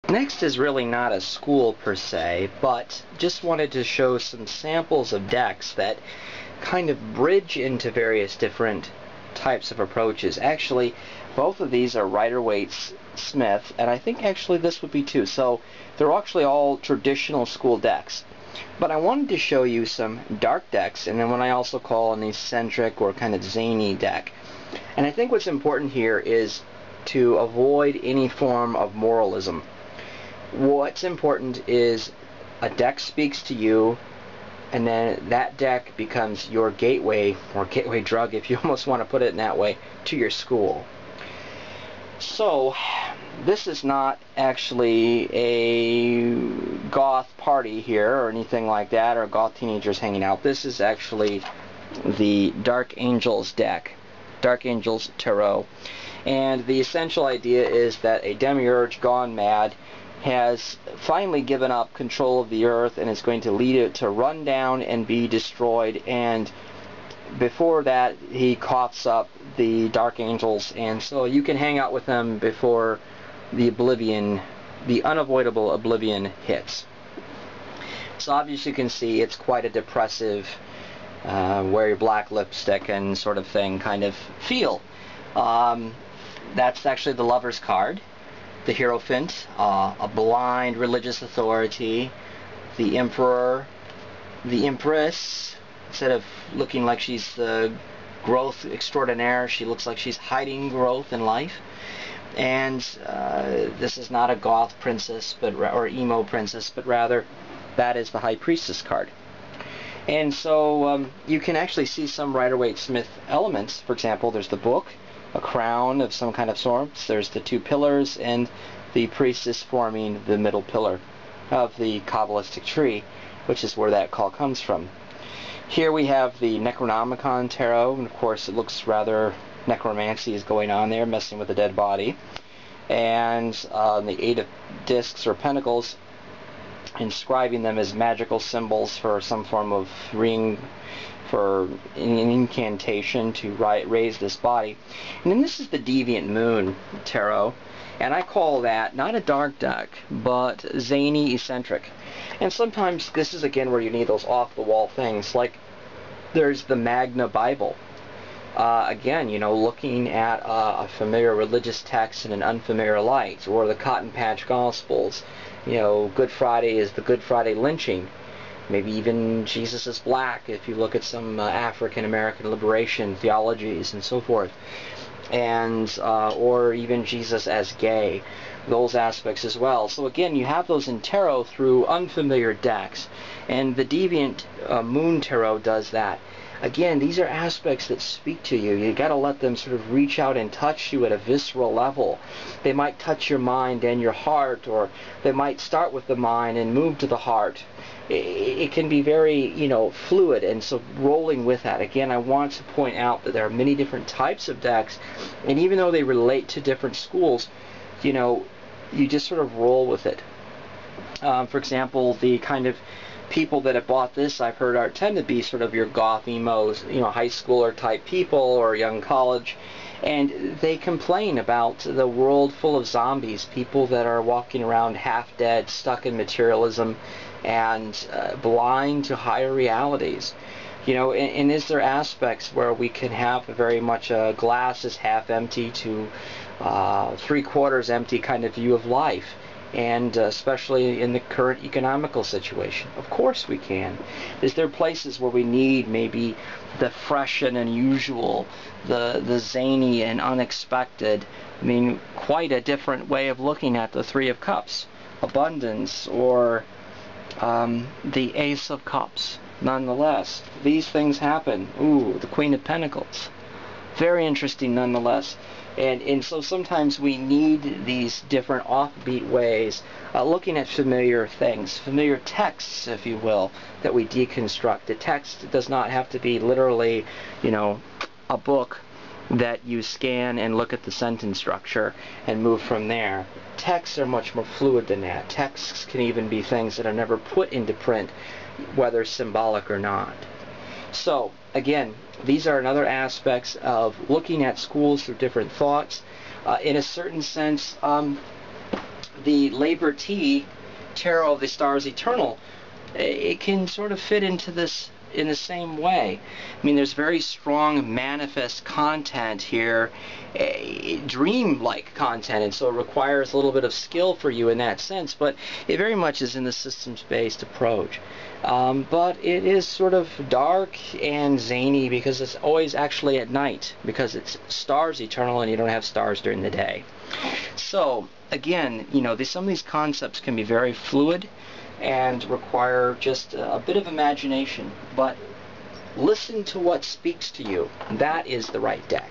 Next is really not a school per se, but just wanted to show some samples of decks that kind of bridge into various different types of approaches. Actually, both of these are Rider-Waite Smith, and I think actually this would be too. So they're actually all traditional school decks. But I wanted to show you some dark decks, and then what I also call an eccentric or kind of zany deck. And I think what's important here is to avoid any form of moralism. What's important is a deck speaks to you, and then that deck becomes your gateway, or gateway drug if you almost want to put it in that way, to your school. So this is not actually a goth party here or anything like that, or goth teenagers hanging out. This is actually the Dark Angels deck, Dark Angels Tarot. And the essential idea is that a demiurge gone mad has finally given up control of the earth and is going to lead it to run down and be destroyed, and before that he coughs up the dark angels, and so you can hang out with them before the oblivion, the unavoidable oblivion hits. So obviously you can see it's quite a depressive wear your black lipstick and sort of thing kind of feel. That's actually the Lover's card, the Hierophant, a blind religious authority, the Emperor, the Empress. Instead of looking like she's the growth extraordinaire, she looks like she's hiding growth in life. And this is not a goth princess or emo princess, but rather that is the High Priestess card. And so you can actually see some Rider-Waite Smith elements. For example, there's the book, a crown of some kind of sorts, there's the two pillars, and the priestess forming the middle pillar of the Kabbalistic tree, which is where that call comes from. Here we have the Necronomicon Tarot, and of course it looks rather necromancy is going on there, messing with the dead body. And the Eight of Discs or Pentacles, inscribing them as magical symbols for some form of ring, for an incantation to raise this body. And then this is the Deviant Moon Tarot, and I call that not a dark deck, but zany eccentric. And sometimes this is again where you need those off-the-wall things, like there's the Magna Bible. Again, you know, looking at a familiar religious text in an unfamiliar light, or the Cotton Patch Gospels. You know, Good Friday is the Good Friday lynching. Maybe even Jesus is black if you look at some African American liberation theologies and so forth, and or even Jesus as gay, those aspects as well. So again, you have those in tarot through unfamiliar decks, and the Deviant Moon Tarot does that. Again, these are aspects that speak to you. You got to let them sort of reach out and touch you at a visceral level. They might touch your mind and your heart, or they might start with the mind and move to the heart. It can be very, you know, fluid, and so rolling with that. Again, I want to point out that there are many different types of decks, and even though they relate to different schools, you know, you just sort of roll with it. For example, the kind of people that have bought this, I've heard, tend to be sort of your goth emos, you know, high schooler type people or young college, and they complain about the world full of zombies, people that are walking around half dead, stuck in materialism, and blind to higher realities. You know, and is there aspects where we can have a very much a glass is half empty to 3/4 empty kind of view of life, and especially in the current economical situation? Of course we can. Is there places where we need maybe the fresh and unusual, the zany and unexpected? I mean, quite a different way of looking at the Three of Cups, abundance, or the Ace of Cups. Nonetheless, these things happen. Ooh, the Queen of Pentacles. Very interesting nonetheless. And so sometimes we need these different offbeat ways, looking at familiar things, familiar texts, if you will, that we deconstruct. The text does not have to be literally, you know, a book that you scan and look at the sentence structure and move from there. Texts are much more fluid than that. Texts can even be things that are never put into print, whether symbolic or not. So, again, these are another aspects of looking at schools through different thoughts. In a certain sense, the Labor T Tarot of the Stars Eternal, it can sort of fit into this in the same way. I mean, there's very strong manifest content here, dream-like content, and so it requires a little bit of skill for you in that sense, but it very much is in the systems-based approach. But it is sort of dark and zany because it's always actually at night, because it's stars eternal and you don't have stars during the day. So again, you know, some of these concepts can be very fluid and require just a bit of imagination, but listen to what speaks to you. That is the right deck.